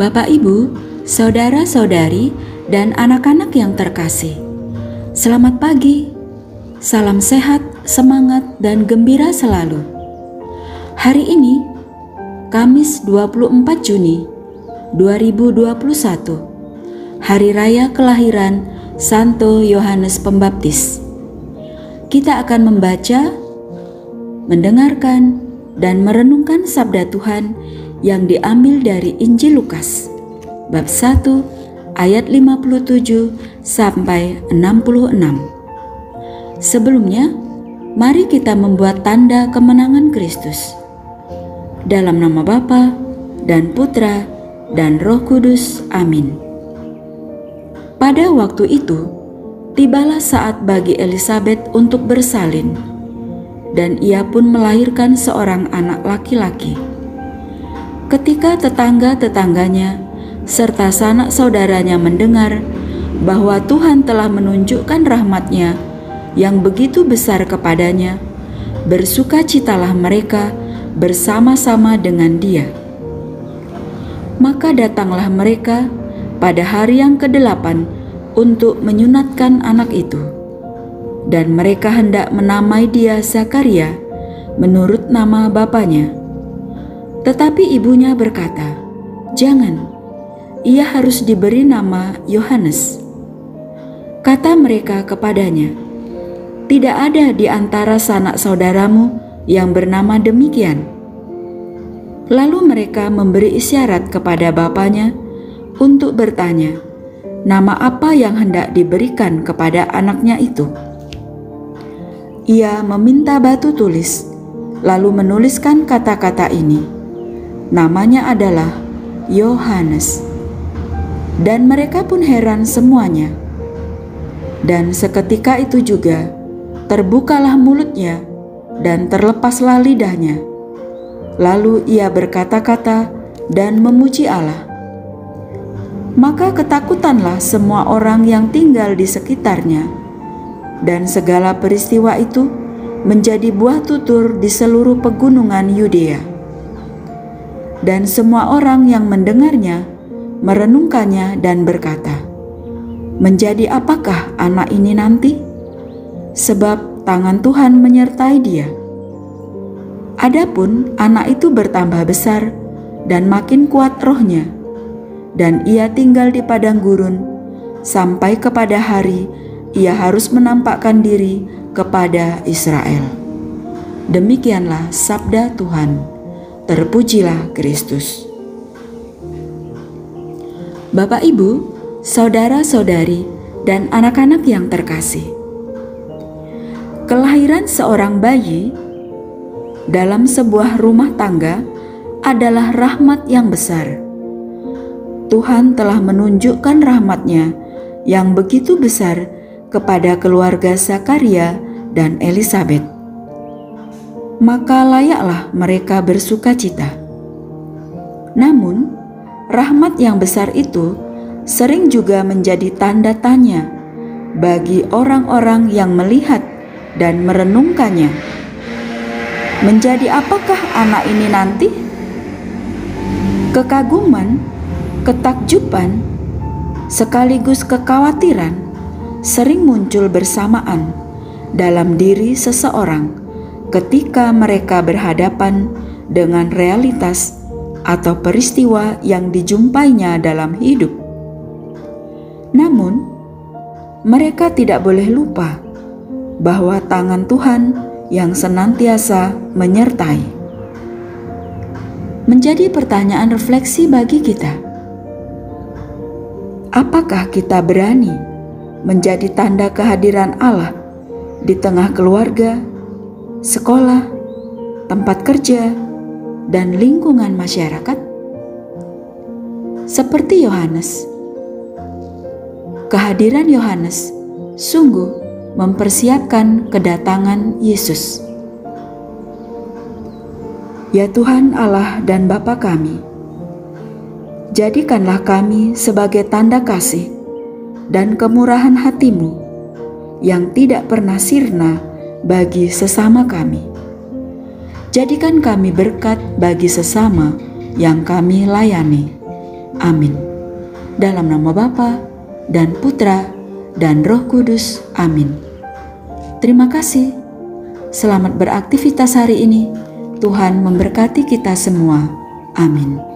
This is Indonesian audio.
Bapak, Ibu, saudara-saudari, dan anak-anak yang terkasih. Selamat pagi, salam sehat, semangat, dan gembira selalu. Hari ini, Kamis 24 Juni 2021, Hari Raya Kelahiran Santo Yohanes Pembaptis. Kita akan membaca, mendengarkan, dan merenungkan sabda Tuhan yang diambil dari Injil Lukas, bab 1 ayat 57 sampai 66. Sebelumnya, mari kita membuat tanda kemenangan Kristus. Dalam nama Bapa dan Putra dan Roh Kudus. Amin. Pada waktu itu, tibalah saat bagi Elisabet untuk bersalin, dan ia pun melahirkan seorang anak laki-laki. Ketika tetangga-tetangganya serta sanak saudaranya mendengar bahwa Tuhan telah menunjukkan rahmat-Nya yang begitu besar kepadanya, bersukacitalah mereka bersama-sama dengan dia. Maka datanglah mereka pada hari yang ke-8 untuk menyunatkan anak itu, dan mereka hendak menamai dia Zakaria menurut nama bapaknya. Tetapi ibunya berkata, "Jangan, ia harus diberi nama Yohanes." Kata mereka kepadanya, "Tidak ada di antara sanak saudaramu yang bernama demikian." Lalu mereka memberi isyarat kepada bapaknya untuk bertanya, nama apa yang hendak diberikan kepada anaknya itu. Ia meminta batu tulis, lalu menuliskan kata-kata ini, namanya adalah Yohanes. Dan mereka pun heran semuanya. Dan seketika itu juga terbukalah mulutnya dan terlepaslah lidahnya. Lalu ia berkata-kata dan memuji Allah. Maka ketakutanlah semua orang yang tinggal di sekitarnya, dan segala peristiwa itu menjadi buah tutur di seluruh pegunungan Yudea. Dan semua orang yang mendengarnya merenungkannya dan berkata, "Menjadi apakah anak ini nanti? Sebab tangan Tuhan menyertai dia." Adapun anak itu bertambah besar dan makin kuat rohnya, dan ia tinggal di padang gurun sampai kepada hari ia harus menampakkan diri kepada Israel. Demikianlah sabda Tuhan. Terpujilah Kristus. Bapak, Ibu, saudara-saudari, dan anak-anak yang terkasih, kelahiran seorang bayi dalam sebuah rumah tangga adalah rahmat yang besar. Tuhan telah menunjukkan rahmat-Nya yang begitu besar kepada keluarga Zakaria dan Elisabet. Maka layaklah mereka bersukacita. Namun, rahmat yang besar itu sering juga menjadi tanda tanya bagi orang-orang yang melihat dan merenungkannya. Menjadi apakah anak ini nanti? Kekaguman, ketakjuban, sekaligus kekhawatiran sering muncul bersamaan dalam diri seseorang ketika mereka berhadapan dengan realitas atau peristiwa yang dijumpainya dalam hidup. Namun, mereka tidak boleh lupa bahwa tangan Tuhan yang senantiasa menyertai. Menjadi pertanyaan refleksi bagi kita. Apakah kita berani menjadi tanda kehadiran Allah di tengah keluarga, sekolah, tempat kerja, dan lingkungan masyarakat? Seperti Yohanes, kehadiran Yohanes sungguh mempersiapkan kedatangan Yesus. Ya Tuhan Allah dan Bapa kami, jadikanlah kami sebagai tanda kasih dan kemurahan hati-Mu yang tidak pernah sirna bagi sesama kami. Jadikan kami berkat bagi sesama yang kami layani. Amin. Dalam nama Bapa dan Putra dan Roh Kudus. Amin. Terima kasih. Selamat beraktivitas hari ini. Tuhan memberkati kita semua. Amin.